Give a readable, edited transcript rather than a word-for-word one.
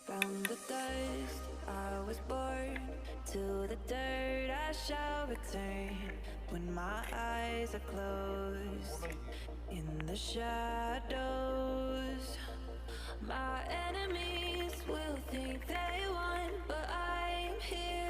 From the dust I was born, to the dirt I shall return. When my eyes are closed, in the shadows, my enemies will think they won, but I'm here